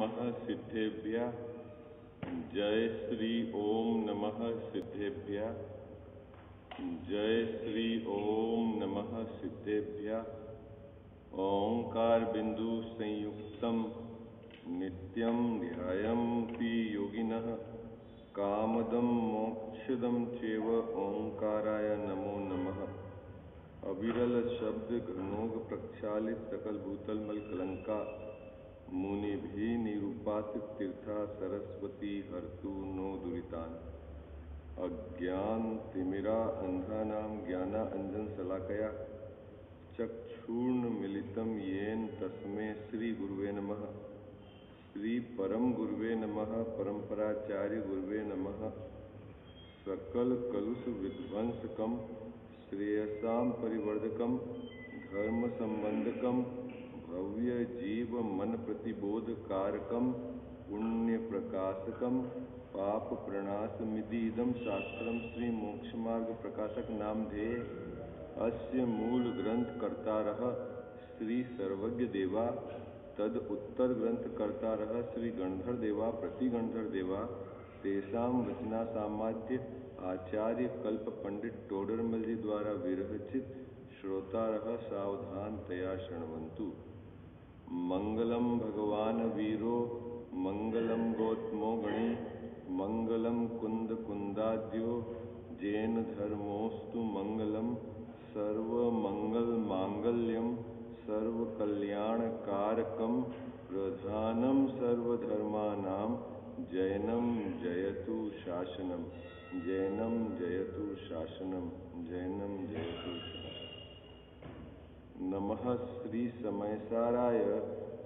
नमः सिद्धेभ्यः। जय श्री ओम नमः सिद्धेभ्यः। जय श्री ओम नमः सिद्धेभ्यः। ओंकार बिंदु संयुक्तम नित्यं ध्यायन्ति योगिनः कामदं मोक्षदं चैव ओंकाराय नमो नमः। अविरल शब्द घनोग प्रक्षालित सकल भूतल मल कलंका मुनि भी निरूपासित तीर्था सरस्वती हरतु नो दुरितान। अज्ञान तिमिरा अंधा नाम ज्ञाना अंजन सलाकया चक्षुर्ण मिलितम येन तस्मै श्री गुरुवे नमः। श्री परम गुरुवे नमः। परंपराचार्य गुरुवे नमः। सकल कलुष विध्वंसकम श्रेयसां परिवर्धकम धर्म संबंधकम भव्य जीव मन प्रतिबोध कारकम पुण्य प्रकाशकम पाप प्रणाशमिति इदम शास्त्रम श्री मोक्ष मार्ग प्रकाशक नामधेय अस्य मूल ग्रंथ कर्तारः श्री सर्वज्ञ देवा तद उत्तर ग्रंथ कर्तारः श्री गणधर देवा प्रति गणधर देवा तेषां रचना सामाद्य आचार्य कल्प पंडित टोडरमल जी द्वारा विरचित श्रोतारः सावधान तया शृण्वन्तु। मंगलम भगवान वीरो मंगलम गौतमो गणी मंगलम कुंद कुंदाद्यो जैन धर्मोस्तु मंगलम सर्व मंगल मांगल्यम सर्व कल्याण कारकम प्रधानम सर्वधर्मानां जैनम जयतु शासनम जैनम जयतु शासनम जैनम जयतु शासनम। नमः श्री समयसाराय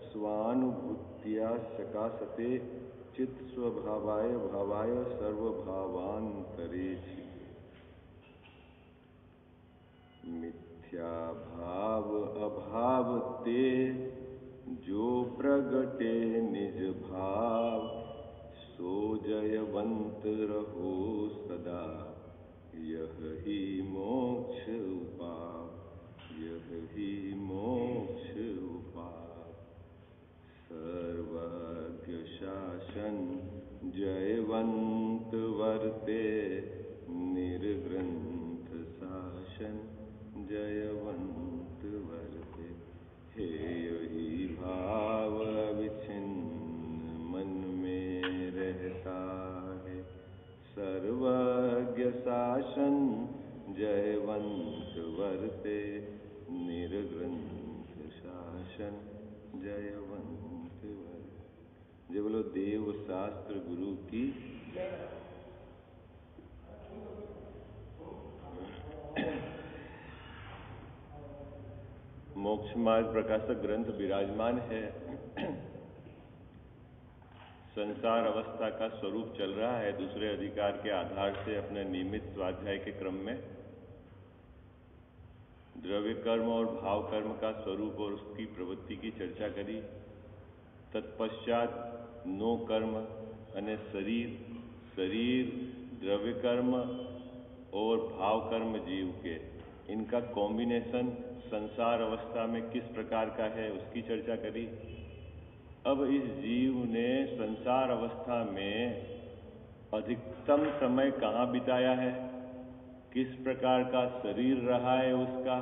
स्वानुभूत्या सकाशते चित् स्वभावाय भावाय सर्वभावान्तरेछि। मिथ्या भाव अभाव ते जो प्रगटे निज भाव सो जयवंत रहो सदा यह ही मोक्ष उपाय यह ही मोक्ष उपाय। सर्वज्ञ शासन जयवंत वर्ते निर्ग्रंथ शासन जयवंत वर्ते। हे यही भाव विच्छिन्न मन में रहता है सर्वज्ञ शासन जयवंत वर्ते निर्ग्रंथ शासन जयवंत वर्ते। जय बोलो देव शास्त्र गुरु की। मोक्ष मार्ग प्रकाशक ग्रंथ विराजमान है। संसार अवस्था का स्वरूप चल रहा है दूसरे अधिकार के आधार से अपने नियमित स्वाध्याय के क्रम में। द्रव्य कर्म और भाव कर्म का स्वरूप और उसकी प्रवृत्ति की चर्चा करी। तत्पश्चात नो कर्म अने शरीर द्रव्य कर्म और भाव कर्म जीव के इनका कॉम्बिनेशन संसार अवस्था में किस प्रकार का है उसकी चर्चा करी। अब इस जीव ने संसार अवस्था में अधिकतम समय कहाँ बिताया है, किस प्रकार का शरीर रहा है उसका,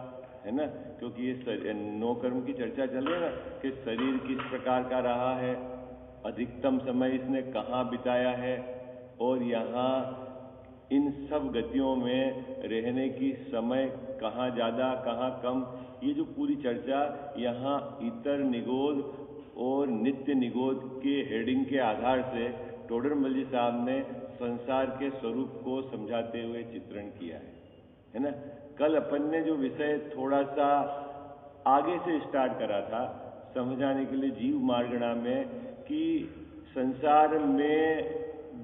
है ना, क्योंकि ये नो कर्म की चर्चा चल रही है ना कि शरीर किस प्रकार का रहा है, अधिकतम समय इसने कहाँ बिताया है और यहाँ इन सब गतियों में रहने की समय कहाँ ज़्यादा कहाँ कम, ये जो पूरी चर्चा यहाँ इतर निगोध और नित्य निगोध के हेडिंग के आधार से टोडरमल जी साहब ने संसार के स्वरूप को समझाते हुए चित्रण किया है ना। कल अपन ने जो विषय थोड़ा सा आगे से स्टार्ट करा था समझाने के लिए जीव मार्गणा में कि संसार में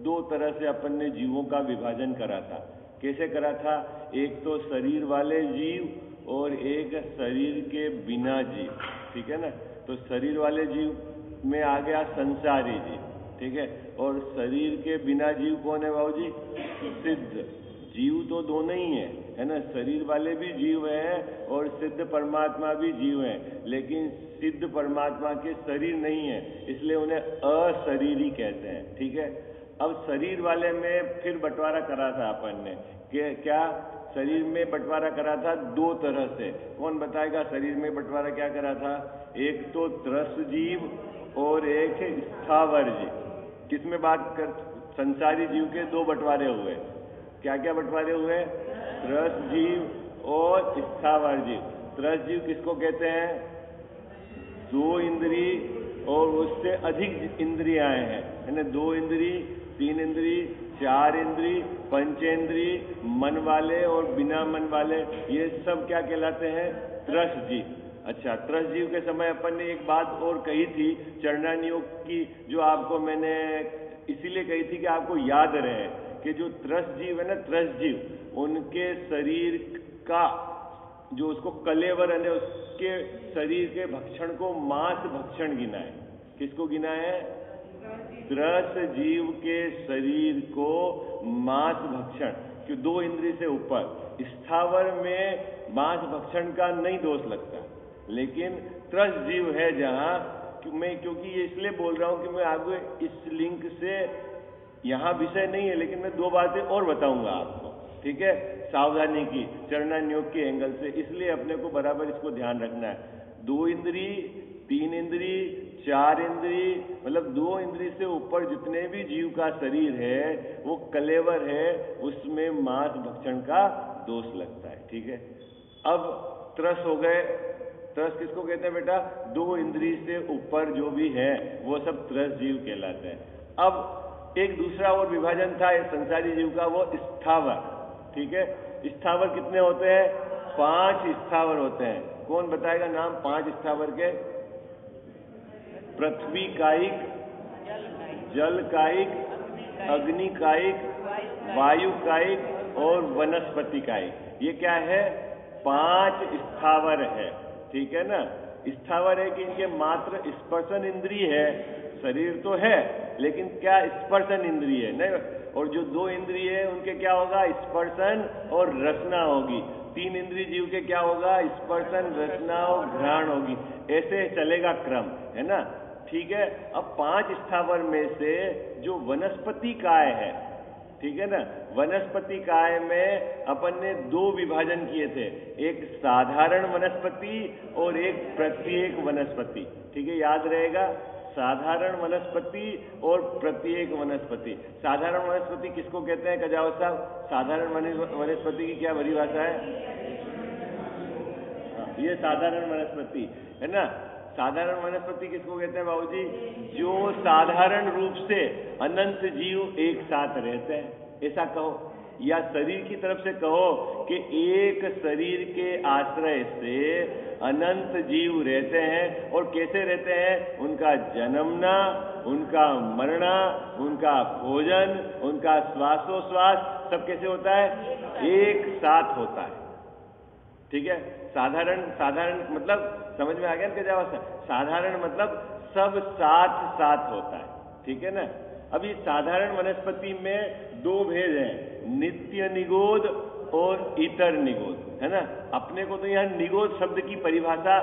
दो तरह से अपन ने जीवों का विभाजन करा था। कैसे करा था, एक तो शरीर वाले जीव और एक शरीर के बिना जीव, ठीक है ना। तो शरीर वाले जीव में आ गया संसारी जीव, ठीक है, और शरीर के बिना जीव कौन है बाबू जी, सिद्ध जीव तो दोनों ही है ना। शरीर वाले भी जीव हैं और सिद्ध परमात्मा भी जीव हैं, लेकिन सिद्ध परमात्मा के शरीर नहीं है, इसलिए उन्हें अशरीरी कहते हैं। ठीक है, अब शरीर वाले में फिर बंटवारा करा था अपन ने कि क्या शरीर में बंटवारा करा था दो तरह से। कौन बताएगा शरीर में बंटवारा क्या करा था? एक तो त्रस जीव और एक है स्थावर जीव। किसमें बात कर? संसारी जीव के दो बंटवारे हुए। क्या क्या बंटवारे हुए? त्रस जीव और स्थावर जीव। त्रस जीव किसको कहते हैं? दो इंद्री और उससे अधिक इंद्रियाएं हैं, है ना? दो इंद्री, तीन इंद्री, चार इंद्री, पंचेंद्री, मन वाले और बिना मन वाले, ये सब क्या कहलाते हैं? त्रस जीव। अच्छा, त्रस जीव के समय अपन ने एक बात और कही थी चरणान योग की, जो आपको मैंने इसीलिए कही थी कि आपको याद रहे कि जो त्रस जीव है ना, त्रस जीव, उनके शरीर का जो उसको कलेवर है, उसके शरीर के भक्षण को मांस भक्षण गिना है। किसको गिना है? त्रस जीव के शरीर को मांस भक्षण, क्यों? दो इंद्रिय से ऊपर। स्थावर में मांस भक्षण का नहीं दोष लगता, लेकिन त्रस जीव है जहां क्योंकि ये इसलिए बोल रहा हूं कि मैं आगे इस लिंक से, यहां विषय नहीं है लेकिन मैं दो बातें और बताऊंगा आपको। ठीक है, सावधानी की चरणान योग के एंगल से, इसलिए अपने को बराबर इसको ध्यान रखना है। दो इंद्री, तीन इंद्री, चार इंद्री, मतलब दो इंद्री से ऊपर जितने भी जीव का शरीर है वो कलेवर है, उसमें मांस भक्षण का दोष लगता है। ठीक है, अब त्रस हो गए। त्रस किसको कहते हैं बेटा? दो इंद्री से ऊपर जो भी है वो सब त्रस जीव कहलाते हैं। अब एक दूसरा और विभाजन था इस संसारी जीव का, वो स्थावर। ठीक है, स्थावर कितने होते हैं? 5 स्थावर होते हैं। कौन बताएगा नाम 5 स्थावर के? पृथ्वी कायिक, जल कायिक, अग्नि कायिक, वायु कायिक और वनस्पति कायिक। ये क्या है? 5 स्थावर है। ठीक है ना? स्थावर है कि इनके मात्र स्पर्शन इंद्रिय है, शरीर तो है लेकिन क्या स्पर्शन इंद्रिय है नहीं। और जो दो इंद्रिय है उनके क्या होगा? स्पर्शन और रसना होगी। तीन इंद्रिय जीव के क्या होगा? स्पर्शन, रसना और घ्राण होगी। ऐसे चलेगा क्रम, है ना? ठीक है, अब 5 स्थावर में से जो वनस्पति काय है, ठीक है ना, वनस्पति काय में अपन ने दो विभाजन किए थे, एक साधारण वनस्पति और एक प्रत्येक वनस्पति। ठीक है, याद रहेगा, साधारण वनस्पति और प्रत्येक वनस्पति। साधारण वनस्पति किसको कहते हैं कजावत साहब? साधारण वनस्पति की क्या परिभाषा है? ये साधारण वनस्पति है ना। साधारण वनस्पति किसको कहते हैं बाबूजी? जो साधारण रूप से अनंत जीव एक साथ रहते हैं, ऐसा कहो, या शरीर की तरफ से कहो कि एक शरीर के आश्रय से अनंत जीव रहते हैं। और कैसे रहते हैं? उनका जन्मना, उनका मरना, उनका भोजन, उनका श्वासोश्वास सब कैसे होता है? एक साथ होता है। ठीक है, साधारण मतलब समझ में आ गया क्या जवाब? साधारण मतलब सब साथ साथ होता है। ठीक है ना। अभी साधारण वनस्पति में दो भेद हैं, नित्य निगोद और इतर निगोद, है ना। अपने को तो यहाँ निगोद शब्द की परिभाषा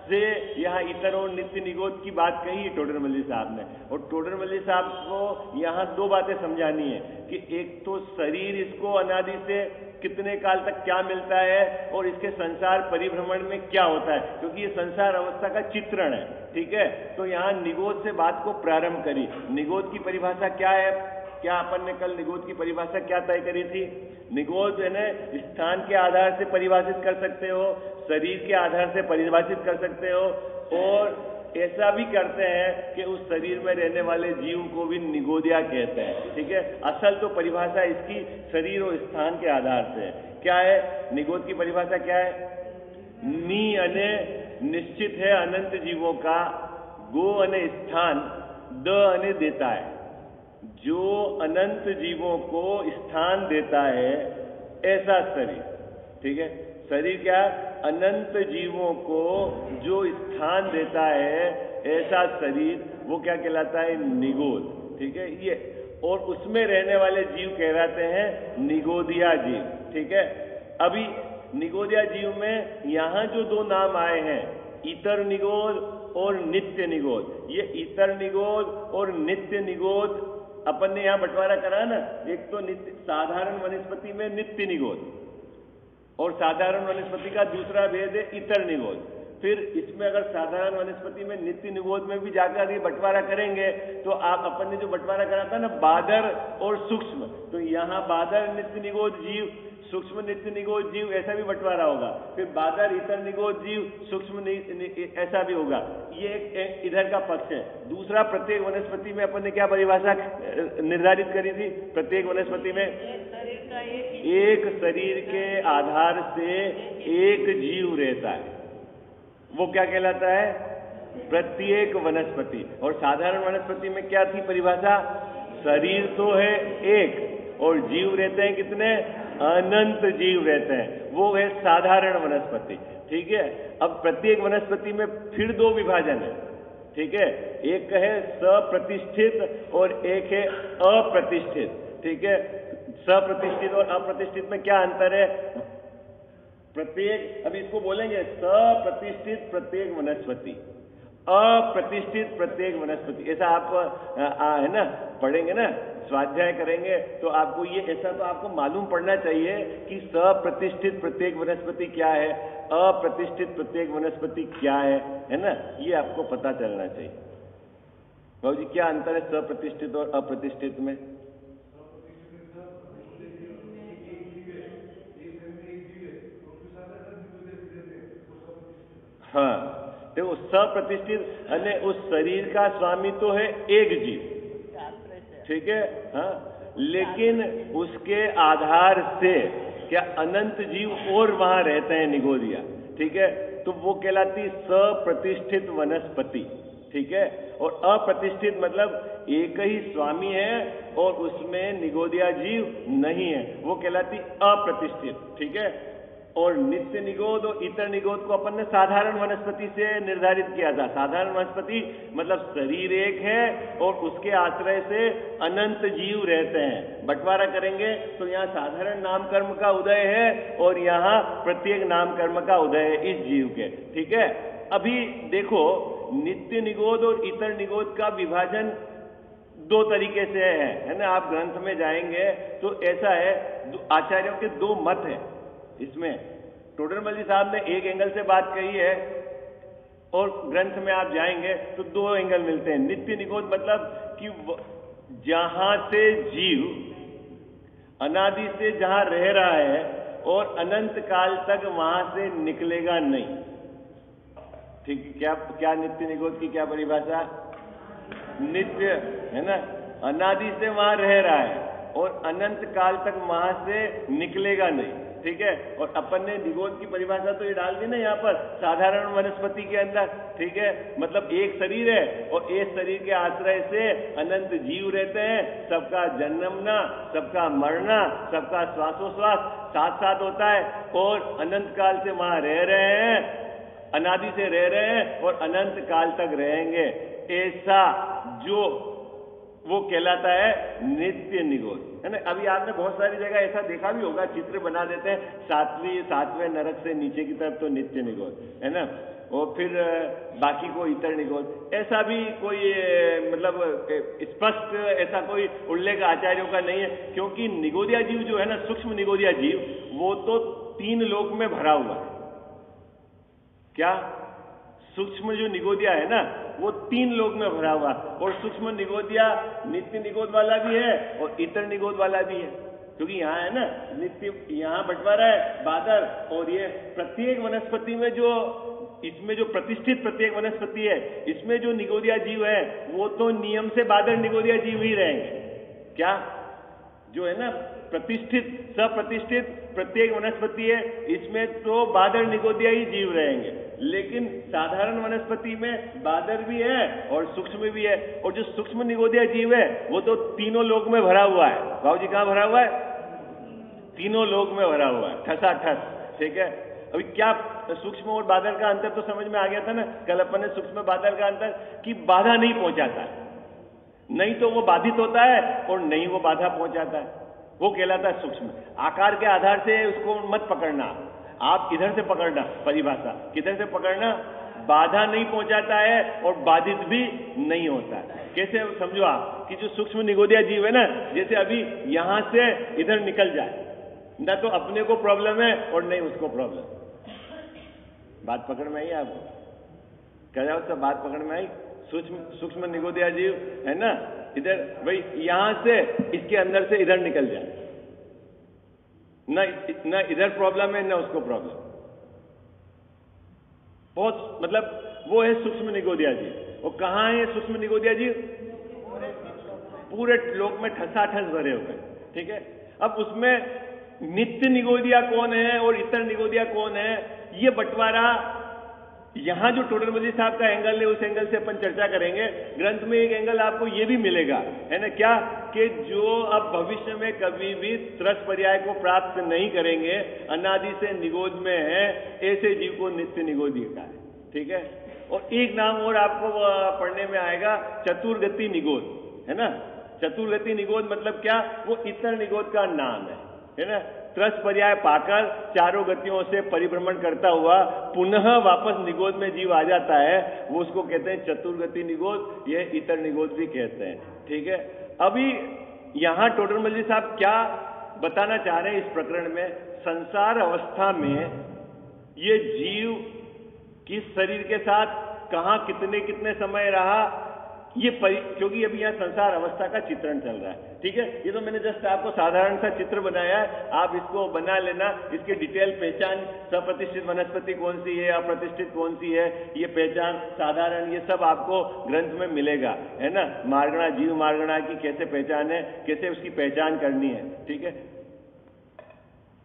से यहाँ इतर और नित्य निगोद की बात कही टोडरमल्ली साहब ने। और टोडरमल्ली साहब को यहाँ दो बातें समझानी है कि एक तो शरीर इसको अनादि से कितने काल तक क्या मिलता है और इसके संसार परिभ्रमण में क्या होता है, क्योंकि ये संसार अवस्था का चित्रण है। ठीक है, तो यहाँ निगोद से बात को प्रारंभ करी। निगोद की परिभाषा क्या है? क्या अपन ने कल निगोद की परिभाषा क्या तय करी थी? निगोद है ना, स्थान के आधार से परिभाषित कर सकते हो, शरीर के आधार से परिभाषित कर सकते हो, और ऐसा भी करते हैं कि उस शरीर में रहने वाले जीव को भी निगोदिया कहते हैं। ठीक है, असल तो परिभाषा इसकी शरीर और स्थान के आधार से है। क्या है निगोद की परिभाषा? क्या है? नी अने निश्चित है अनंत जीवों का, गो अने स्थान, द अने देता है। जो अनंत जीवों को स्थान देता है ऐसा शरीर। ठीक है, शरीर क्या? अनंत जीवों को जो स्थान देता है ऐसा शरीर, वो क्या कहलाता है? निगोद। ठीक है, ये और उसमें रहने वाले जीव कहलाते हैं निगोदिया जीव। ठीक है, अभी निगोदिया जीव में यहाँ जो दो नाम आए हैं, इतर निगोद और नित्य निगोद। ये इतर निगोद और नित्य निगोद अपन ने यहां बंटवारा करा ना। एक तो नित्य साधारण वनस्पति में नित्य निगोद और साधारण वनस्पति का दूसरा भेद है इतर निगोद। फिर इसमें अगर साधारण वनस्पति में नित्य निगोद में भी जाकर ये बंटवारा करेंगे तो आप अपन ने जो बंटवारा करा था ना बादर और सूक्ष्म, तो यहां बादर नित्य निगोद जीव, सूक्ष्म नित्य निगोद जीव, ऐसा भी बंटवारा होगा। फिर बादर इतर निगोद जीव, सूक्ष्म ऐसा भी होगा। ये एक इधर का पक्ष है। दूसरा, प्रत्येक वनस्पति में अपन ने क्या परिभाषा निर्धारित करी थी? प्रत्येक वनस्पति में एक शरीर के आधार से एक जीव रहता है, वो क्या कहलाता है? प्रत्येक वनस्पति। और साधारण वनस्पति में क्या थी परिभाषा? शरीर तो है एक और जीव रहते हैं कितने? अनंत जीव रहते हैं, वो है साधारण वनस्पति। ठीक है। अब प्रत्येक वनस्पति में फिर दो विभाजन है। ठीक है, एक है सप्रतिष्ठित और एक है अप्रतिष्ठित। ठीक है, सप्रतिष्ठित और अप्रतिष्ठित में क्या अंतर है? प्रत्येक, अभी इसको बोलेंगे सप्रतिष्ठित प्रत्येक वनस्पति, अप्रतिष्ठित प्रत्येक वनस्पति, ऐसा आप है ना पढ़ेंगे ना, स्वाध्याय करेंगे तो आपको ये ऐसा तो आपको मालूम पड़ना चाहिए कि सप्रतिष्ठित प्रत्येक वनस्पति क्या है, अप्रतिष्ठित प्रत्येक वनस्पति क्या है ना, ये आपको पता चलना चाहिए। बाबू जी क्या अंतर है सप्रतिष्ठित और अप्रतिष्ठित में? हाँ, देखो सप्रतिष्ठित अने उस शरीर का स्वामी तो है एक जीव, ठीक है, हाँ, लेकिन उसके आधार से क्या अनंत जीव और वहां रहते हैं निगोदिया। ठीक है, तो वो कहलाती सप्रतिष्ठित वनस्पति। ठीक है, और अप्रतिष्ठित मतलब एक ही स्वामी है और उसमें निगोदिया जीव नहीं है, वो कहलाती अप्रतिष्ठित। ठीक है, और नित्य निगोद और इतर निगोद को अपन ने साधारण वनस्पति से निर्धारित किया था। साधारण वनस्पति मतलब शरीर एक है और उसके आश्रय से अनंत जीव रहते हैं। बंटवारा करेंगे तो यहाँ साधारण नामकर्म का उदय है और यहाँ प्रत्येक नामकर्म का उदय है इस जीव के। ठीक है, अभी देखो नित्य निगोद और इतर निगोद का विभाजन दो तरीके से है ना। आप ग्रंथ में जाएंगे तो ऐसा है, आचार्यों के दो मत है इसमें। टोडरमल जी साहब ने एक एंगल से बात कही है और ग्रंथ में आप जाएंगे तो दो एंगल मिलते हैं। नित्य निगोद मतलब कि जहां से जीव अनादि से जहां रह रहा है और अनंत काल तक वहां से निकलेगा नहीं। ठीक, क्या नित्य निगोद की क्या परिभाषा? नित्य है ना, अनादि से वहां रह रहा है और अनंत काल तक वहां से निकलेगा नहीं। ठीक है, और अपन ने निगोद की परिभाषा तो ये डाल दी ना यहाँ पर साधारण वनस्पति के अंदर। ठीक है, मतलब एक शरीर है और एक शरीर के आश्रय से अनंत जीव रहते हैं, सबका जन्मना, सबका मरना, सबका श्वासोश्वास साथ साथ होता है और अनंत काल से वहां रह रहे हैं, अनादि से रह रहे हैं और अनंत काल तक रहेंगे। ऐसा जो वो कहलाता है नित्य निगोद, है ना। अभी आपने बहुत सारी जगह ऐसा देखा भी होगा, चित्र बना देते हैं सातवें नरक से नीचे की तरफ तो नित्य निगोद, है ना, और फिर बाकी को इतर निगोद। ऐसा भी कोई मतलब स्पष्ट ऐसा कोई उल्लेख आचार्यों का नहीं है, क्योंकि निगोदिया जीव जो है ना, सूक्ष्म निगोदिया जीव, वो तो 3 लोक में भरा हुआ है। क्या? सूक्ष्म जो निगोदिया है ना वो 3 लोक में भरा हुआ, और सूक्ष्म निगोदिया नित्य निगोद वाला भी है और इतर निगोद वाला भी है। क्योंकि यहाँ है ना नित्य, यहाँ बंटवारा है बादर, और ये प्रत्येक वनस्पति में जो इसमें जो प्रतिष्ठित प्रत्येक वनस्पति है इसमें जो निगोदिया जीव है वो तो नियम से बादर निगोदिया जीव ही रहेंगे। क्या? जो है ना प्रतिष्ठित सप्रतिष्ठित प्रत्येक वनस्पति है इसमें तो बादर निगोदिया ही जीव रहेंगे, लेकिन साधारण वनस्पति में बादर भी है और सूक्ष्म भी है, और जो सूक्ष्म निगोदिया जीव है वो तो तीनों लोक में भरा हुआ है। बाबू जी कहाँ भरा हुआ है? तीनों लोक में भरा हुआ है, ठसाठस। ठीक है, अभी क्या सूक्ष्म और बादर का अंतर तो समझ में आ गया था ना कल अपन ने। सूक्ष्म बादर का अंतर कि बाधा नहीं पहुंचाता है, नहीं तो वो बाधित होता है और नहीं वो बाधा पहुंचाता है, वो कहलाता है सूक्ष्म। आकार के आधार से उसको मत पकड़ना, आप इधर से पकड़ना परिभाषा, किधर से पकड़ना? बाधा नहीं पहुंचाता है और बाधित भी नहीं होता है। कैसे समझो आप कि जो सूक्ष्म निगोदिया जीव है ना, जैसे अभी यहां से इधर निकल जाए, ना तो अपने को प्रॉब्लम है और नहीं उसको प्रॉब्लम। बात पकड़ में आई आपको? कह जाओ सब बात पकड़ में आई? सूक्ष्म निगोदिया जीव है ना, इधर भाई यहां से इसके अंदर से इधर निकल जाए, ना इधर प्रॉब्लम है ना उसको प्रॉब्लम। बहुत मतलब वो है सूक्ष्म निगोदिया जीव। वो कहां है सूक्ष्म निगोदिया जीव? पूरे लोक में ठसाठस भरे हुए। ठीक है, अब उसमें नित्य निगोदिया कौन है और इतर निगोदिया कौन है, ये बंटवारा यहां जो टोडरमल साहब का एंगल है उस एंगल से अपन चर्चा करेंगे। ग्रंथ में एक एंगल आपको ये भी मिलेगा, है ना, क्या कि जो अब भविष्य में कभी भी त्रस पर्याय को प्राप्त नहीं करेंगे, अनादि से निगोद में है, ऐसे जीव को नित्य निगोदी का है। ठीक है, और एक नाम और आपको पढ़ने में आएगा, चतुर्गति निगोद, है ना। चतुर्गति निगोद मतलब क्या? वो इतर निगोद का नाम है ना। त्रस पर्याय पाकर चारों गतियों से परिभ्रमण करता हुआ पुनः वापस निगोद में जीव आ जाता है, वो उसको कहते हैं चतुर्गति निगोद, ये इतर निगोद भी कहते हैं। ठीक है, अभी यहां टोडरमल जी साहब क्या बताना चाह रहे हैं इस प्रकरण में? संसार अवस्था में ये जीव किस शरीर के साथ कहां कितने कितने समय रहा, ये क्योंकि अभी यहां संसार अवस्था का चित्रण चल रहा है। ठीक है, ये तो मैंने जस्ट आपको साधारण सा चित्र बनाया है, आप इसको बना लेना। इसकी डिटेल पहचान, सप्रतिष्ठित वनस्पति कौन सी है, अप्रतिष्ठित कौन सी है, ये पहचान साधारण, ये सब आपको ग्रंथ में मिलेगा, है ना। मार्गणा, जीव मार्गणा की कैसे पहचान है, कैसे उसकी पहचान करनी है। ठीक है,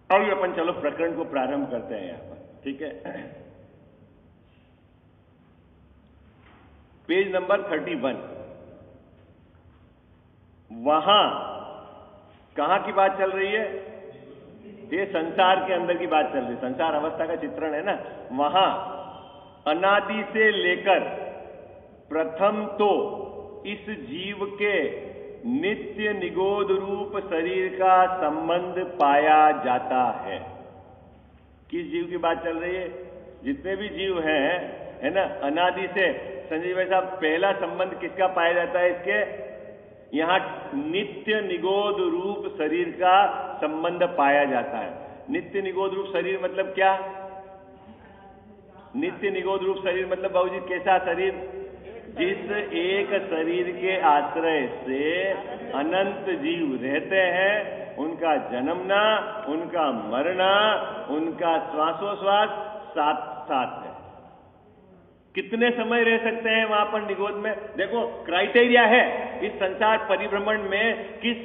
और अपन चलो प्रकरण को प्रारंभ करते हैं यहां पर। ठीक है, पेज नंबर 31। वहां कहां की बात चल रही है? ये संसार के अंदर की बात चल रही है, संसार अवस्था का चित्रण है ना। वहां अनादि से लेकर प्रथम तो इस जीव के नित्य निगोद रूप शरीर का संबंध पाया जाता है। किस जीव की बात चल रही है? जितने भी जीव हैं, है ना, अनादि से, संजय भाई साहब, पहला संबंध किसका पाया जाता है? इसके यहां नित्य निगोद रूप शरीर का संबंध पाया जाता है। नित्य निगोद रूप शरीर मतलब क्या? नित्य निगोद रूप शरीर मतलब बाबूजी कैसा शरीर? जिस एक शरीर के आश्रय से अनंत जीव रहते हैं, उनका जन्मना, उनका मरना, उनका श्वासोश्वास साथ साथ है। कितने समय रह सकते हैं वहां पर निगोद में? देखो क्राइटेरिया है इस संसार परिभ्रमण में, किस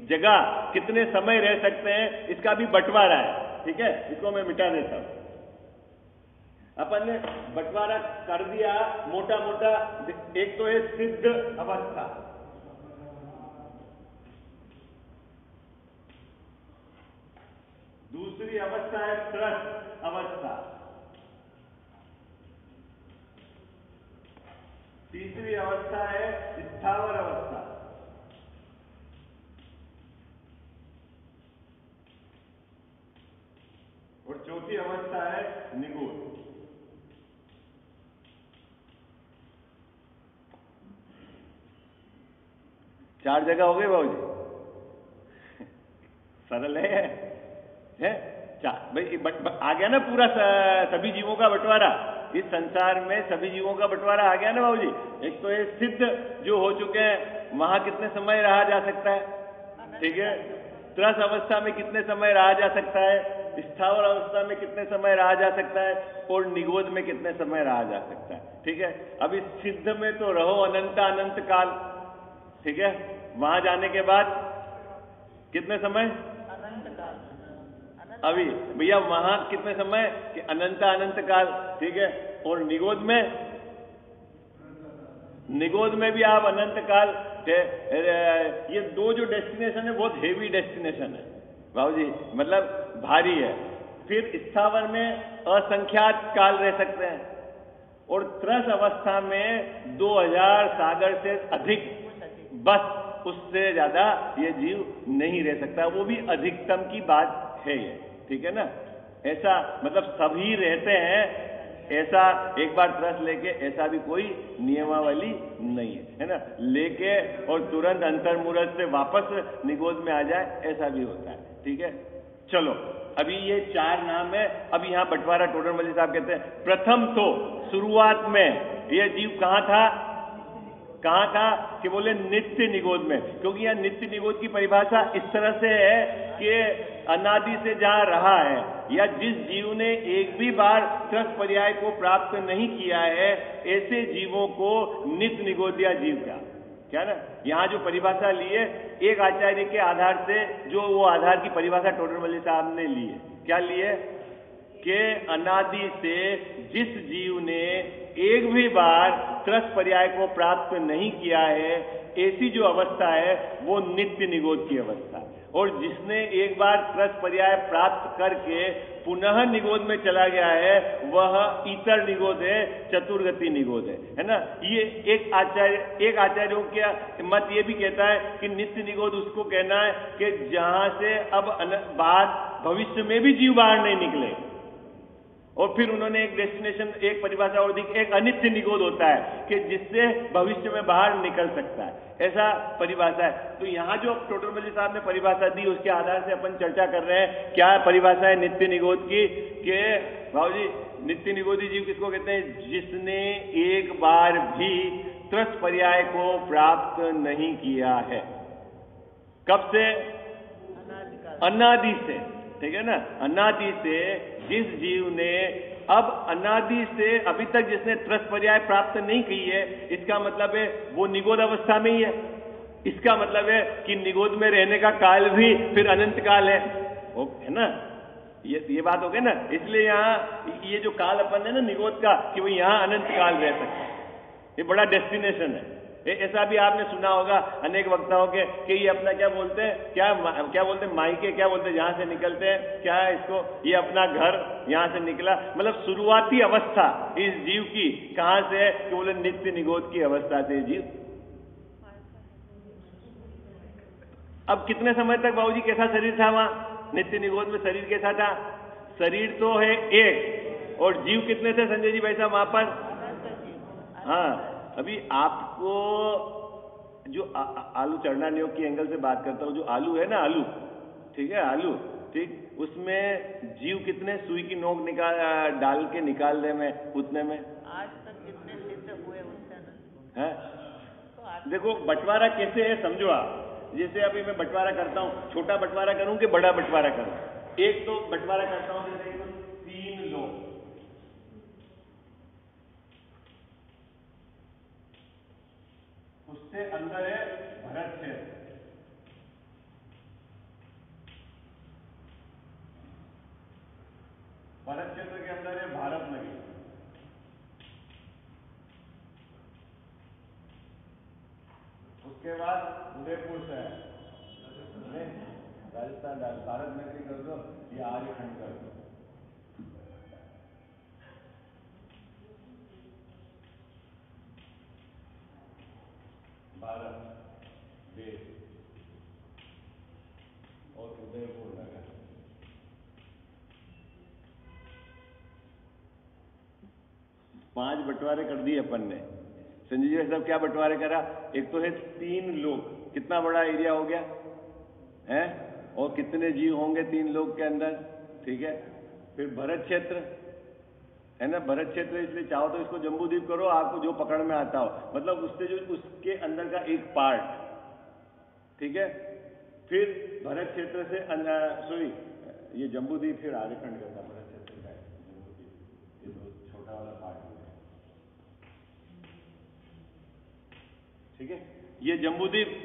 जगह कितने समय रह सकते हैं, इसका भी बंटवारा है। ठीक है, इसको मैं मिटा देता हूं। अपन ने बंटवारा कर दिया मोटा मोटा। एक तो है सिद्ध अवस्था, दूसरी अवस्था है त्रस अवस्था, तीसरी अवस्था है स्थावर अवस्था, और चौथी अवस्था है निगोद। चार जगह हो गए बाबूजी। सरल है? चार भाई आ गया ना पूरा सभी जीवों का बंटवारा। इस संसार में सभी जीवों का बंटवारा आ गया ना बाबूजी। एक तो ये सिद्ध जो हो चुके हैं, वहां कितने समय रहा जा सकता है? ठीक है, त्रस अवस्था में कितने समय रहा जा सकता है, स्थावर अवस्था में कितने समय रहा जा सकता है, और निगोद में कितने समय रहा जा सकता है। ठीक है, अब इस सिद्ध में तो रहो अनंत अनंत काल। ठीक है, वहां जाने के बाद कितने समय? अभी भैया वहां कितने समय कि अनंत अनंत काल। ठीक है, और निगोद में भी आप अनंत काल। ये दो जो डेस्टिनेशन है बहुत हेवी डेस्टिनेशन है बाबूजी, मतलब भारी है। फिर स्थावर में असंख्यात काल रह सकते हैं, और त्रस अवस्था में 2000 सागर से अधिक, बस उससे ज्यादा ये जीव नहीं रह सकता। वो भी अधिकतम की बात है ये। ठीक है ना, ऐसा मतलब सभी रहते हैं ऐसा एक बार त्रस लेके ऐसा भी कोई नियमावली नहीं है ना, लेके और तुरंत अंतर्मुहूर्त से वापस निगोद में आ जाए, ऐसा भी होता है। ठीक है, चलो अभी ये 4 नाम है। अब यहाँ बंटवारा टोडरमल साहब कहते हैं प्रथम तो शुरुआत में यह जीव कहाँ था कि बोले नित्य निगोद में, क्योंकि यह नित्य निगोद की परिभाषा इस तरह से है कि अनादि से जहां रहा है, या जिस जीव ने एक भी बार त्रस पर्याय को प्राप्त नहीं किया है, ऐसे जीवों को नित्य निगोदिया जीव क्या ना, यहां जो परिभाषा ली है एक आचार्य के आधार से, जो वो आधार की परिभाषा टोडरमल साहब ने ली है, क्या ली है कि अनादि से जिस जीव ने एक भी बार त्रस पर्याय को प्राप्त नहीं किया है, ऐसी जो अवस्था है वो नित्य निगोद की अवस्था है। और जिसने एक बार त्रस पर्याय प्राप्त करके पुनः निगोद में चला गया है, वह इतर निगोद है, चतुर्गति निगोद है ना। ये एक आचार्यों का मत ये भी कहता है कि नित्य निगोद उसको कहना है कि जहां से अब बात भविष्य में भी जीव बाहर नहीं निकले। और फिर उन्होंने एक डेस्टिनेशन, एक परिभाषा और दी, एक अनित्य निगोद होता है कि जिससे भविष्य में बाहर निकल सकता है, ऐसा परिभाषा है। तो यहां जो टोडरमल साहब ने परिभाषा दी उसके आधार से अपन चर्चा कर रहे हैं, क्या परिभाषा है नित्य निगोद की, कि भाऊजी नित्य निगोदी जीव किसको कहते हैं, जिसने एक बार भी त्रस पर्याय को प्राप्त नहीं किया है। कब से? अनादि से, ठीक है ना, अनादि से जिस जीव ने अब अनादि से अभी तक जिसने त्रस पर्याय प्राप्त नहीं की है, इसका मतलब है वो निगोद अवस्था में ही है। इसका मतलब है कि निगोद में रहने का काल भी फिर अनंत काल है ना, ये बात हो गई ना। इसलिए यहाँ ये जो काल अपन है ना निगोद का, कि वो यहाँ अनंत काल रह सकता है, ये बड़ा डेस्टिनेशन है। ऐसा भी आपने सुना होगा अनेक वक्ताओं के कि ये अपना क्या बोलते हैं, क्या बोलते हैं, मायके क्या बोलते हैं, जहां से निकलते हैं, क्या है इसको, ये अपना घर यहां से निकला, मतलब शुरुआती अवस्था इस जीव की कहां से है, कि बोले नित्य निगोद की अवस्था से जीव। अब कितने समय तक बाबूजी कैसा शरीर था वहां नित्य निगोद में, शरीर कैसा था? शरीर तो है एक, और जीव कितने थे संजय जी भाई साहब वहां पर? हाँ, अभी आपको जो आलू चढ़ना योग की एंगल से बात करता हूं, जो आलू है ना, आलू, ठीक है, आलू, ठीक, उसमें जीव कितने सुई की नोक डाल के निकाल दे में उतने में आज तक कितने सिद्ध हुए उससे है। देखो बंटवारा कैसे है समझो आप, जैसे अभी मैं बंटवारा करता हूं, छोटा बंटवारा करूं कि बड़ा बंटवारा करूं। एक तो बंटवारा करता हूं जैसे 3 लोग, उससे अंदर है भरत क्षेत्र, भरत क्षेत्र के अंदर है भारत नगरी, उसके बाद उदयपुर शहर, राजस्थान, भारत नगरी कर दो या आर्यखंड कर दो, भारत देश और उदयपुर नगर। पांच बंटवारे कर दिए अपन ने। संजय जी साहब क्या बंटवारे करा? एक तो है 3 लोग, कितना बड़ा एरिया हो गया है, और कितने जीव होंगे 3 लोग के अंदर, ठीक है। फिर भरत क्षेत्र है ना, भरत क्षेत्र, इसलिए चाहो तो इसको जम्बूद्वीप करो, आपको जो पकड़ में आता हो, मतलब उससे जो उसके अंदर का एक पार्ट, ठीक है। फिर भरत क्षेत्र से सॉरी, ये जम्बूद्वीप फिर आर्यखंड करता, भरत क्षेत्र का जम्बूद्वीप, ये तो छोटा वाला पार्ट हो गया, ठीक है, ये जम्बूद्वीप।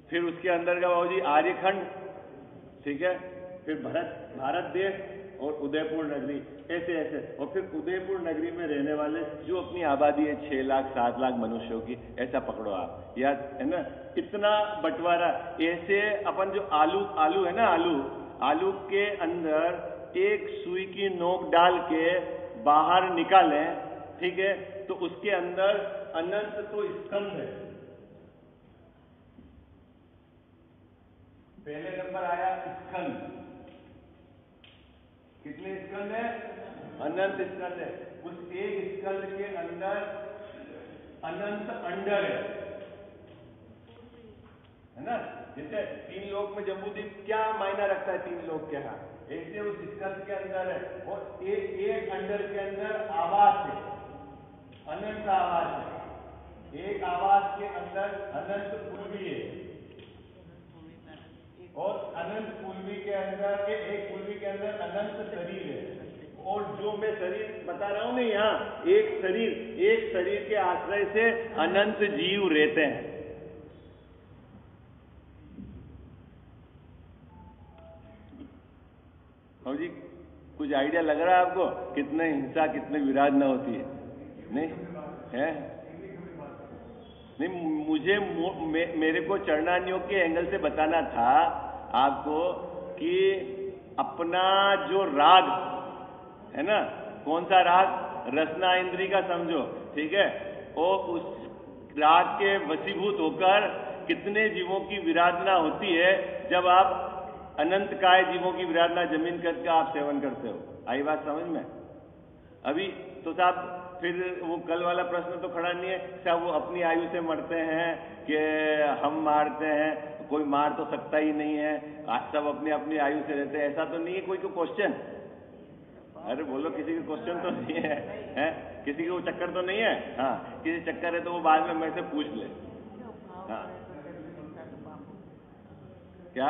फिर उसके अंदर का बाबूजी आर्यखंड, ठीक है। फिर भारत देश और उदयपुर नगरी, ऐसे ऐसे। और फिर उदयपुर नगरी में रहने वाले जो अपनी आबादी है 6 लाख 7 लाख मनुष्यों की, ऐसा पकड़ो आप, याद है ना, इतना बंटवारा। ऐसे अपन जो आलू है ना, आलू के अंदर एक सुई की नोक डाल के बाहर निकालें, ठीक है, तो उसके अंदर अनंत तो स्कंद है। पहले नंबर आया स्कंद, कितने स्कंद है? अनंत स्कंद है, उस एक स्कंद के अंदर अनंत अंडर है ना। जैसे 3 लोक में जम्बूद्वीप क्या मायना रखता है 3 लोक के, हाँ ऐसे उस स्कंद के अंदर है, और एक अंडर के अंदर आवास है, अनंत आवास है। एक आवास के अंदर अनंत पूर्वी है, और अनंत पूर्वी के अंदर एक पूर्वी के अंदर अनंत शरीर है। और जो मैं शरीर बता रहा हूं ना यहाँ, एक शरीर के आश्रय से अनंत जीव रहते हैं। और जी कुछ आइडिया लग रहा है आपको कितने हिंसा कितने विराधना होती है? नहीं है? नहीं, मुझे मेरे को चरणानियों के एंगल से बताना था आपको कि अपना जो राग है ना, कौन सा राग? रसना इंद्री का समझो, ठीक है, और उस राग के वशीभूत होकर कितने जीवों की विराधना होती है जब आप अनंत काय जीवों की विराधना जमीन करके आप सेवन करते हो। आई बात समझ में? अभी तो साहब फिर वो कल वाला प्रश्न तो खड़ा नहीं है, साहब वो अपनी आयु से मरते हैं कि हम मारते हैं? कोई मार तो सकता ही नहीं है, आज सब अपनी अपनी आयु से रहते हैं, ऐसा तो नहीं है कोई को क्वेश्चन? अरे बोलो, किसी का क्वेश्चन तो नहीं है, हैं? किसी को चक्कर तो नहीं है? हाँ, किसी चक्कर है तो वो बाद में मेरे से पूछ ले। हाँ क्या?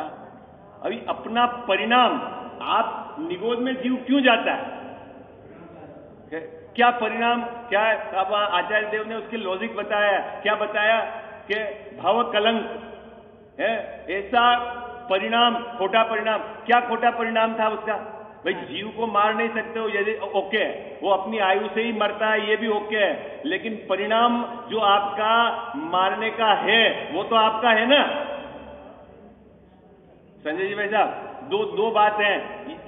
अभी अपना परिणाम, आप निगोद में जीव क्यों जाता है? क्या परिणाम क्या है? अब आचार्य देव ने उसके लॉजिक बताया। क्या बताया? कि भव कलंक है ऐसा परिणाम, खोटा परिणाम। क्या खोटा परिणाम था उसका? भाई जीव को मार नहीं सकते हो, यदि ओके, वो अपनी आयु से ही मरता है, ये भी ओके है, लेकिन परिणाम जो आपका मारने का है वो तो आपका है ना संजय जी भाई साहब। दो बात हैं,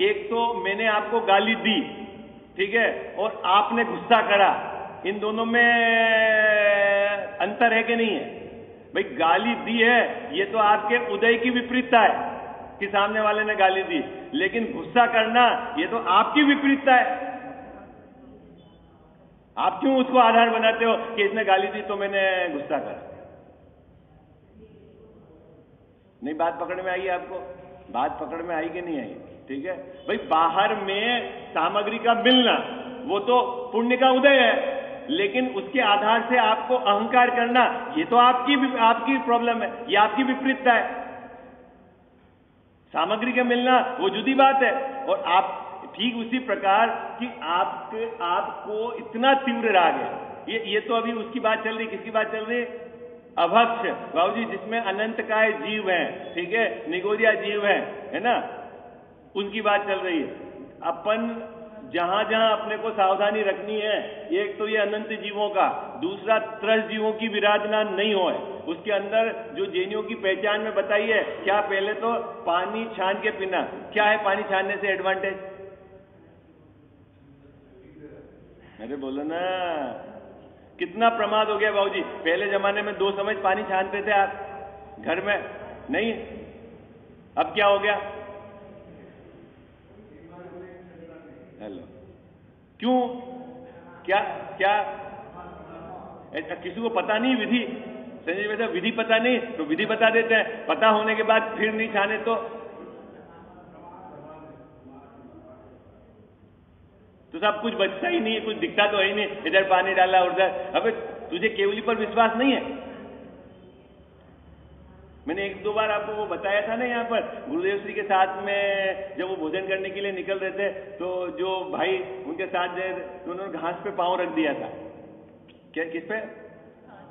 एक तो मैंने आपको गाली दी, ठीक है, और आपने गुस्सा करा, इन दोनों में अंतर है कि नहीं है? भाई गाली दी है ये तो आपके उदय की विपरीतता है कि सामने वाले ने गाली दी, लेकिन गुस्सा करना ये तो आपकी विपरीतता है। आप क्यों उसको आधार बनाते हो कि इसने गाली दी तो मैंने गुस्सा करा? नहीं, बात पकड़ में आई है आपको? बात पकड़ में आई कि नहीं आई? ठीक है भाई, बाहर में सामग्री का मिलना वो तो पुण्य का उदय है, लेकिन उसके आधार से आपको अहंकार करना ये तो आपकी प्रॉब्लम है, ये आपकी विपरीतता है। सामग्री का मिलना वो जुदी बात है। और आप ठीक उसी प्रकार कि आपको इतना तीव्र राग है, ये तो अभी उसकी बात चल रही, किसकी बात चल रही? अभक्ष बाबूजी, जिसमें अनंत काय जीव हैं, ठीक है, निगोदिया जीव हैं, है ना, उनकी बात चल रही है। अपन जहां जहां अपने को सावधानी रखनी है, एक तो ये अनंत जीवों का, दूसरा त्रस जीवों की विराधना नहीं हो। उसके अंदर जो जैनियों की पहचान में बताई है, क्या पहले तो पानी छान के पीना। क्या है पानी छानने से एडवांटेज? अरे बोलो ना, कितना प्रमाद हो गया बाबूजी। पहले जमाने में 2 चम्मच पानी छानते थे आप घर में, नहीं? अब क्या हो गया? हेलो, क्यों? क्या क्या किसी को पता नहीं विधि? संजय वैसा विधि पता नहीं तो विधि बता देते हैं, पता होने के बाद फिर नहीं छाने तो सब कुछ बचता ही नहीं है, कुछ दिखता तो है ही नहीं, इधर पानी डाला उधर। अबे तुझे केवली पर विश्वास नहीं है? मैंने 1-2 बार आपको वो बताया था ना, यहाँ पर गुरुदेव श्री के साथ में जब वो भोजन करने के लिए निकल रहे थे तो जो भाई उनके साथ गए तो उन्होंने घास पे पांव रख दिया था। क्या? किस पे?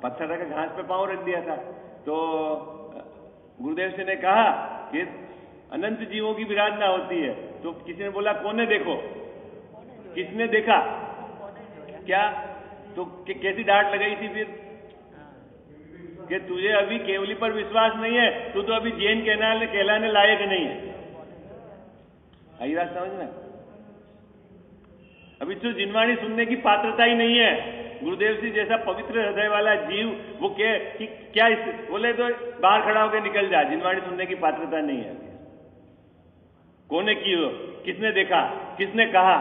पत्थर रख घास पे पांव रख दिया था। तो गुरुदेव श्री ने कहा कि अनंत जीवों की विराधना होती है। तो किसी ने बोला कौन है देखो? किसने देखा? क्या? तो कैसी डांट लगाई थी फिर कि तुझे अभी केवली पर विश्वास नहीं है, तू तो अभी जैन कहलाने लायक नहीं है। आई बात समझ में? अभी तो जिनवाणी सुनने की पात्रता ही नहीं है। गुरुदेव जी जैसा पवित्र हृदय वाला जीव वो क्या बोले तो बाहर खड़ा होकर निकल जा, जिनवाणी सुनने की पात्रता नहीं है। कौन ने की हो? किसने देखा? किसने कहा?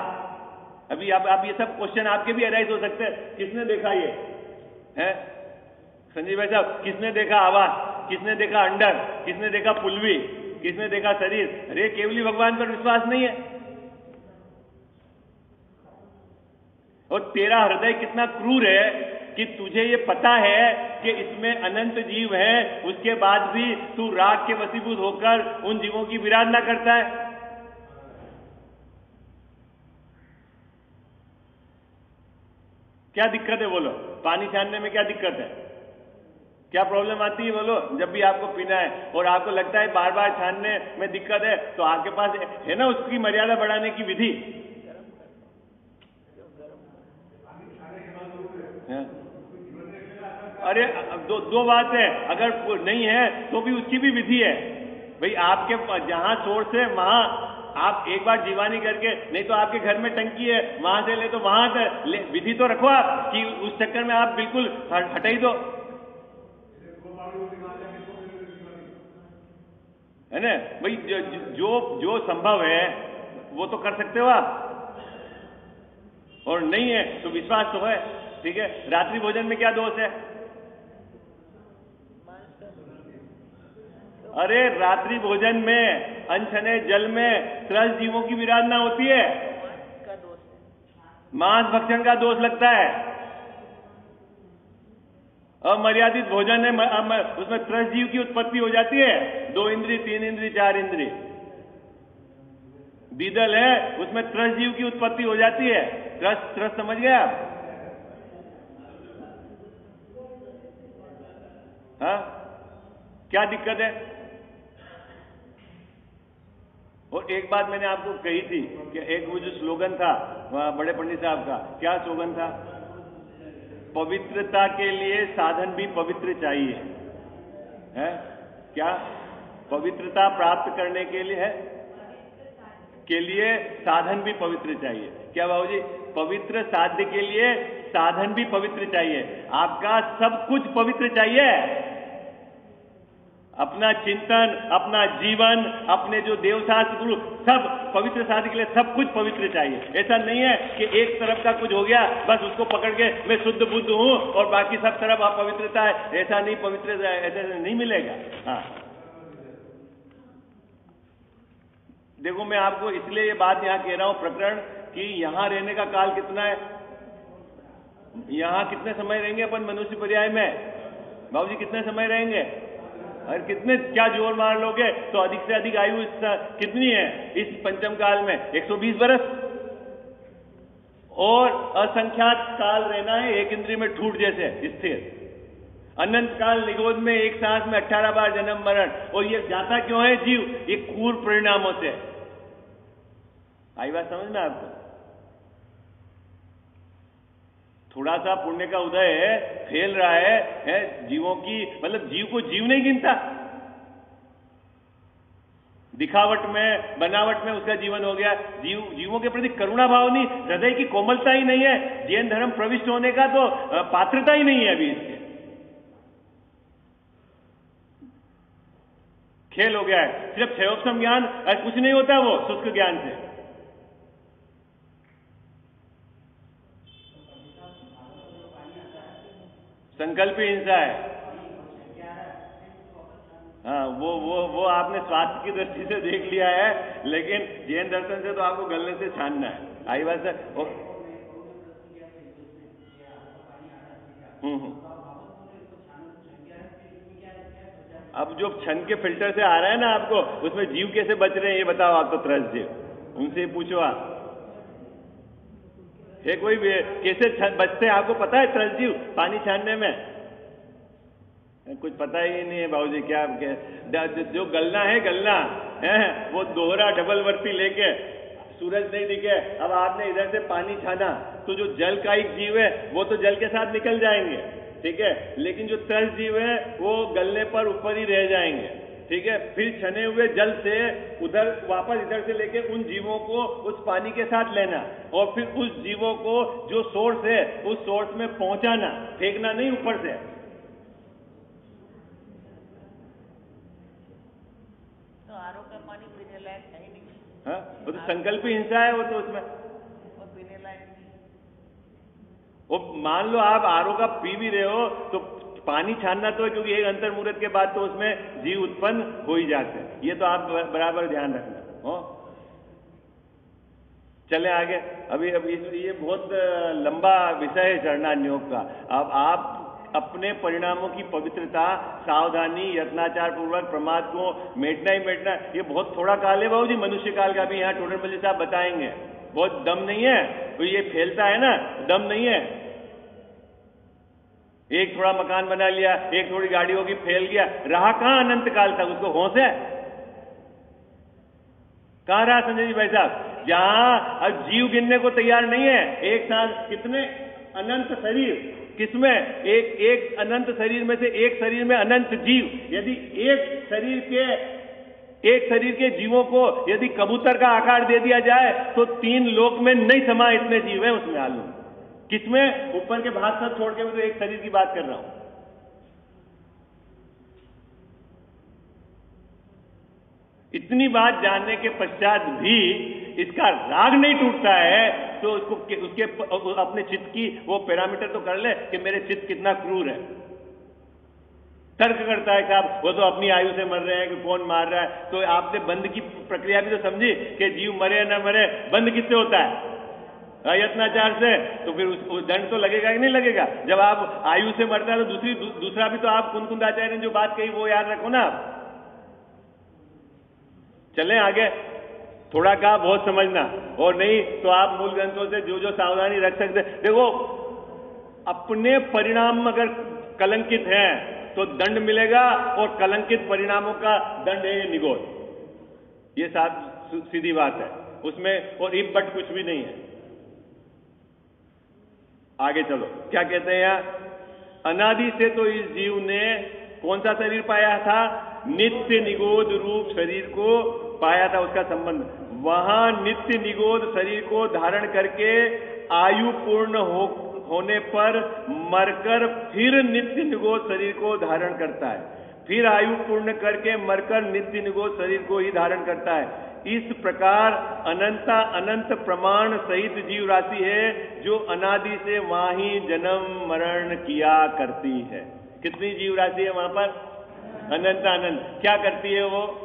अभी आप ये सब क्वेश्चन आपके भी अराइज हो सकते हैं। किसने देखा ये है संजय भाई साहब? किसने देखा आवास? किसने देखा अंडर? किसने देखा पुलवी? किसने देखा शरीर? अरे केवली भगवान पर विश्वास नहीं है। और तेरा हृदय कितना क्रूर है कि तुझे ये पता है कि इसमें अनंत जीव हैं, उसके बाद भी तू राग के वशीभूत होकर उन जीवों की विराधना करता है। क्या दिक्कत है बोलो? पानी छानने में क्या दिक्कत है? क्या प्रॉब्लम आती है बोलो? जब भी आपको पीना है और आपको लगता है बार बार छानने में दिक्कत है, तो आपके पास है ना उसकी मर्यादा बढ़ाने की विधि है? अरे दो बात है, अगर नहीं है तो भी उसकी भी विधि है भाई। आपके जहां सोर्स है वहां आप एक बार जीवानी करके, नहीं तो आपके घर में टंकी है वहां से ले तो वहां से विधि तो रखो आप कि उस चक्कर में आप बिल्कुल हटा ही दो, है ना भाई? जो संभव है वो तो कर सकते हो आप, और नहीं है तो विश्वास तो है, ठीक है? रात्रि भोजन में क्या दोष है? अरे रात्रि भोजन में अनछने जल में 13 जीवों की विराधना होती है, मांस भक्षण का दोष लगता है। अमर्यादित भोजन है, उसमें 13 जीव की उत्पत्ति हो जाती है, 2 इंद्री 3 इंद्री 4 इंद्री। दीदल है उसमें 13 जीव की उत्पत्ति हो जाती है। त्रस समझ गए आप? हाँ, क्या दिक्कत है? और एक बात मैंने आपको कही थी कि एक वो जो स्लोगन था बड़े पंडित साहब का, क्या स्लोगन था? पवित्रता के लिए साधन भी पवित्र चाहिए, है क्या? पवित्रता प्राप्त करने के लिए है के लिए साधन भी पवित्र चाहिए। क्या बाबूजी? पवित्र साध्य के लिए साधन भी पवित्र चाहिए। आपका सब कुछ पवित्र चाहिए, अपना चिंतन, अपना जीवन, अपने जो देवशास्त्र गुरु, सब पवित्र साधन के लिए सब कुछ पवित्र चाहिए। ऐसा नहीं है कि एक तरफ का कुछ हो गया बस उसको पकड़ के मैं शुद्ध बुद्ध हूं और बाकी सब तरफ अपवित्रता है, ऐसा नहीं, पवित्र ऐसा नहीं मिलेगा। हाँ देखो, मैं आपको इसलिए ये बात यहां कह रहा हूं प्रकरण कि यहां रहने का काल कितना है, यहां कितने समय रहेंगे अपन मनुष्य पर्याय में? बाबूजी कितने समय रहेंगे? और कितने, क्या जोर मार लोगे तो अधिक से अधिक आयु कितनी है इस पंचम काल में? 120 वर्ष। और असंख्यात काल रहना है एक इंद्री में ठूट जैसे स्थिर। अनंत काल निगोद में एक सांस में 18 बार जन्म मरण। और ये जाता क्यों है जीव? ये क्रूर परिणामों से। आई बात समझ में आपको? थोड़ा सा पुण्य का उदय है, फैल रहा है जीवों की, मतलब जीव को जीव नहीं गिनता, दिखावट में बनावट में उसका जीवन हो गया। जीवों के प्रति करुणा भाव नहीं, हृदय की कोमलता ही नहीं है, जैन धर्म प्रविष्ट होने का तो पात्रता ही नहीं है अभी इसके। खेल हो गया है, सिर्फ क्षयोपम ज्ञान, कुछ नहीं होता वो शुष्क ज्ञान से। संकल्प ही हिंसा है। हाँ, वो आपने स्वास्थ्य की दृष्टि से देख लिया है, लेकिन जैन दर्शन से तो आपको गलने से छानना है। आई बात सर? अब जो क्षण के फिल्टर से आ रहा है ना आपको, उसमें जीव कैसे बच रहे हैं ये बताओ आप तो, 13 जीव, उनसे पूछो आप। है कोई कैसे बचते हैं आपको पता है 13 जीव पानी छानने में? कुछ पता ही नहीं है बाबूजी। क्या जो गलना है वो दोहरा डबल वर्ती लेके, सूरज नहीं दिखे, अब आपने इधर से पानी छाना तो जो जल का एक जीव है वो तो जल के साथ निकल जाएंगे, ठीक है, लेकिन जो 13 जीव है वो गलने पर ऊपर ही रह जाएंगे, ठीक है। फिर छने हुए जल से उधर वापस इधर से लेके उन जीवों को उस पानी के साथ लेना, और फिर उस जीवों को जो सोर्स है उस सोर्स में पहुंचाना, फेंकना नहीं ऊपर से। तो आरओ का पानी पीने लायक है ही नहीं। हाँ, वो तो संकल्प ही हिंसा है, वो तो उसमें वो पीने लायक मान लो आप आरओ का पी भी रहे हो तो पानी छानना तो है, क्योंकि एक अंतर मुहूर्त के बाद तो उसमें जीव उत्पन्न हो ही जाते हैं। ये तो आप बराबर ध्यान रखना हो। चले आगे। अभी ये बहुत लंबा विषय है चरणान योग का। अब आप अपने परिणामों की पवित्रता, सावधानी, यत्नाचार पूर्वक प्रमाद को मेटना ही मेटना। ये बहुत थोड़ा काल है बाबू जी, मनुष्य काल का भी यहाँ टोडरमल साहब बताएंगे। बहुत दम नहीं है तो ये फैलता है ना, दम नहीं है। एक थोड़ा मकान बना लिया, एक थोड़ी गाड़ी होगी, फैल गया, रहा कहां अनंत काल तक? उसको होश है? कहां रहा संजय जी भाई साहब? जहां अब जीव गिनने को तैयार नहीं है। एक साथ कितने अनंत शरीर, किसमें? एक अनंत शरीर में से एक शरीर में अनंत जीव। यदि एक शरीर के जीवों को यदि कबूतर का आकार दे दिया जाए तो 3 लोक में नहीं समा इतने जीव है उसमें। आलू किसमें? ऊपर के भाग सब छोड़ के मैं तो एक शरीर की बात कर रहा हूं। इतनी बात जानने के पश्चात भी इसका राग नहीं टूटता है तो उसके अपने चित्त की वो पैरामीटर तो कर ले कि मेरे चित्त कितना क्रूर है। तर्क करता है साहब वो तो अपनी आयु से मर रहे हैं कि कौन मार रहा है। तो आपने बंद की प्रक्रिया भी तो समझी कि जीव मरे न मरे, बंद किससे होता है? यत्नाचार से। तो फिर उस दंड तो लगेगा कि नहीं लगेगा? जब आप आयु से मरता है तो दूसरा भी तो आप कुंदाचार्य ने जो बात कही वो याद रखो ना आप। चलें आगे। थोड़ा कहा बहुत समझना, और नहीं तो आप मूल ग्रंथों से जो सावधानी रख सकते। देखो अपने परिणाम अगर कलंकित हैं तो दंड मिलेगा, और कलंकित परिणामों का दंड है ये निगोद। ये साफ सीधी बात है उसमें, और इफ बट कुछ भी नहीं है। आगे चलो क्या कहते हैं यहां? अनादि से तो इस जीव ने कौन सा शरीर पाया था? नित्य निगोद रूप शरीर को पाया था। उसका संबंध वहां नित्य निगोद शरीर को धारण करके आयु पूर्ण होने पर मरकर फिर नित्य निगोद शरीर को धारण करता है। फिर आयु पूर्ण करके मरकर नित्य निगोद शरीर को ही धारण करता है। इस प्रकार अनंत प्रमाण सहित जीव राशि है जो अनादि से वहां ही जन्म मरण किया करती है। कितनी जीव राशि है वहां पर? अनंत। क्या करती है वो?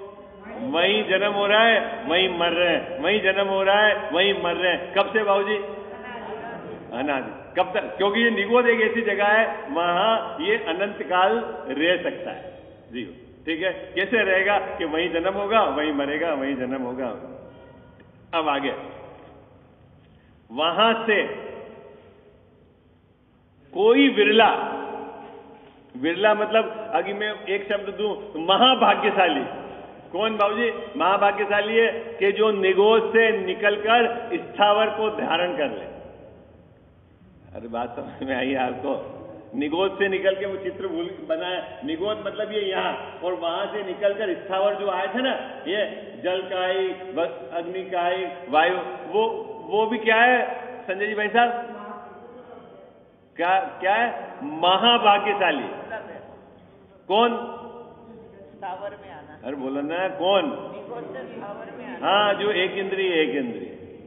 वहीं जन्म हो रहा है, वहीं मर रहे हैं, वहीं जन्म हो रहा है, वहीं मर रहे हैं। कब से बाबूजी? अनादि। कब तक? क्योंकि ये निगोद एक ऐसी जगह है वहां ये अनंत काल रह सकता है जीव। ठीक है? कैसे रहेगा? कि वहीं जन्म होगा, वहीं मरेगा, वहीं जन्म होगा। अब आगे वहां से कोई विरला मतलब अगर मैं एक शब्द दूं तो महाभाग्यशाली। कौन बाबूजी? महाभाग्यशाली है कि जो निगोद से निकलकर स्थावर को धारण कर ले। अरे बात समझ में आई आपको? निगोद से निकल के वो चित्र बनाया। निगोद मतलब ये यहाँ, और वहां से निकलकर स्थावर जो आए थे ना, ये जल कायिक, अग्नि कायिक, वायु, वो भी क्या है संजय जी भाई साहब? क्या है? महाभाग्यशाली। कौन? स्थावर में आना। अरे बोलो ना कौन? निगोद से स्थावर में आना। हाँ, जो एक इंद्रिय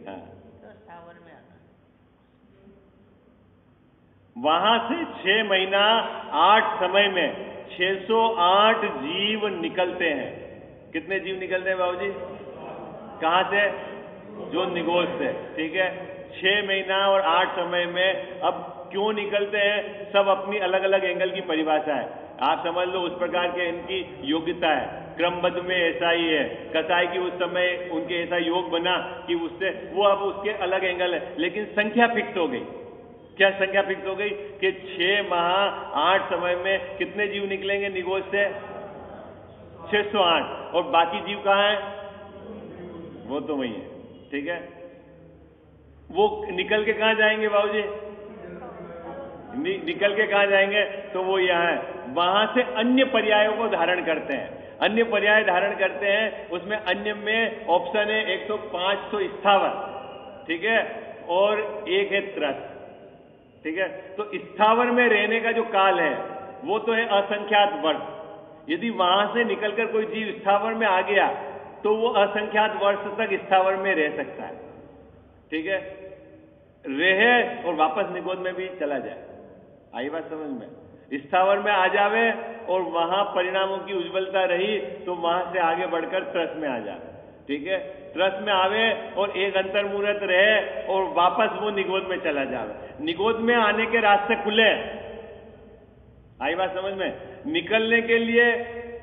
हाँ। तो स्थावर में आना। वहां से 6 महीना 8 समय में 608 जीव निकलते हैं। कितने जीव निकलते हैं बाबूजी? कहां से? जो निगोद से। ठीक है? 6 महीना और 8 समय में। अब क्यों निकलते हैं? सब अपनी अलग अलग एंगल की परिभाषा है। आप समझ लो उस प्रकार के इनकी योग्यता है। क्रमबद्ध में ऐसा ही है। कसाई की उस समय उनके ऐसा योग बना कि उससे वो, अब उसके अलग एंगल है, लेकिन संख्या फिक्स हो गई। क्या संख्या फिक्स हो गई? कि 6 माह 8 समय में कितने जीव निकलेंगे निगोद से? 608। और बाकी जीव कहां है? वो तो वही है। ठीक है? वो निकल के कहां जाएंगे बाबूजी? निकल के कहां जाएंगे? तो वो यहां है। वहां से अन्य पर्यायों को धारण करते हैं। अन्य पर्याय धारण करते हैं, उसमें अन्य में ऑप्शन है 105 तो स्थावर। ठीक है? और एक है त्रस। ठीक है? तो स्थावर में रहने का जो काल है वो तो है असंख्यात वर्ष। यदि वहां से निकलकर कोई जीव स्थावर में आ गया तो वो असंख्यात वर्ष तक स्थावर में रह सकता है। ठीक है? रहे और वापस निगोद में भी चला जाए। आई बात समझ में? स्थावर में आ जावे और वहां परिणामों की उज्ज्वलता रही तो वहां से आगे बढ़कर त्रस में आ जाए। ठीक है, त्रस में आवे और एक अंतर मुहूर्त रहे और वापस वो निगोद में चला जावे। निगोद में आने के रास्ते खुले। आई बात समझ में? निकलने के लिए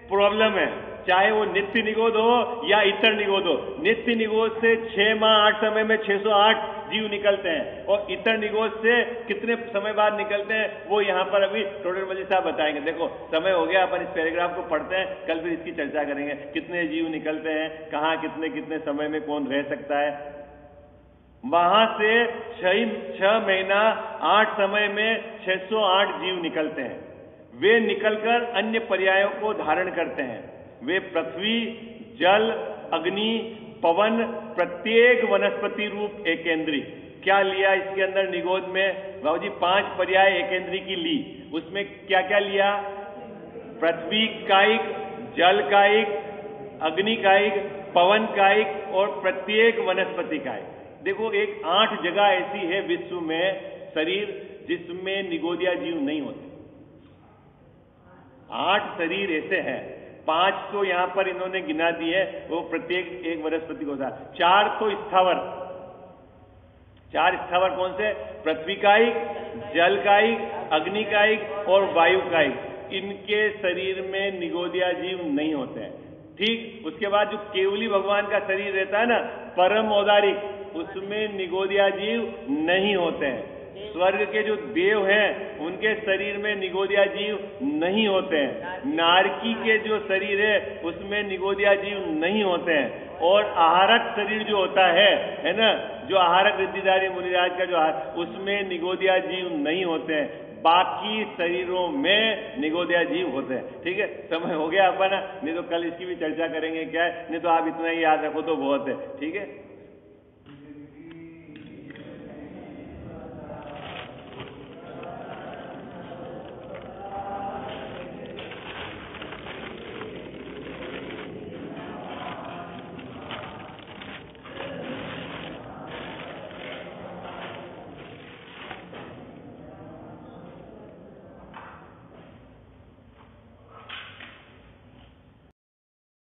प्रॉब्लम है, चाहे वो नित्य निगोद हो या इतर निगोद हो। नित्य निगोद से 6 माह 8 समय में 608 जीव निकलते हैं और इतर निगोद से कितने समय बाद निकलते हैं वो यहां पर अभी टोडर मल्लिक साहब बताएंगे। देखो समय हो गया, अपन इस पैराग्राफ को पढ़ते हैं, कल फिर इसकी चर्चा करेंगे। कितने जीव निकलते हैं, कहां कितने कितने समय में कौन रह सकता है। वहां से 6 महीना 8 समय में 608 जीव निकलते हैं। वे निकलकर अन्य पर्यायों को धारण करते हैं। वे पृथ्वी, जल, अग्नि, पवन, प्रत्येक वनस्पति रूप एकेंद्री। क्या लिया इसके अंदर निगोद में? बाबूजी 5 पर्याय एकेंद्री की ली। उसमें क्या क्या लिया? पृथ्वी कायिक, जल कायिक, अग्नि कायिक, पवन कायिक और प्रत्येक वनस्पति कायिक। देखो एक 8 जगह ऐसी है विश्व में शरीर जिसमें निगोदिया जीव नहीं होते। 8 शरीर ऐसे हैं, 5 तो यहां पर इन्होंने गिना दिए, वो प्रत्येक एक वनस्पति को था। 4 तो स्थावर। 4 स्थावर कौन से? पृथ्वी कायिक, जल कायिक, अग्नि कायिक और वायु कायिक। इनके शरीर में निगोदिया जीव नहीं होते हैं। ठीक, उसके बाद जो केवली भगवान का शरीर रहता है ना, परम औदारिक, उसमें निगोदिया जीव नहीं होते हैं। स्वर्ग के जो देव हैं उनके शरीर में निगोदिया जीव नहीं होते हैं। नारकी के जो शरीर है उसमें निगोदिया जीव नहीं होते हैं। और आहारक शरीर जो होता है ना, जो आहारक रिद्धिधारी मुनिराज का जो आहार, उसमें निगोदिया जीव नहीं होते हैं। बाकी शरीरों में निगोदिया जीव होते हैं। ठीक है, समय हो गया अपना, नहीं तो कल इसकी भी चर्चा करेंगे। क्या है, नहीं तो आप इतना ही याद रखो तो बहुत है। ठीक है।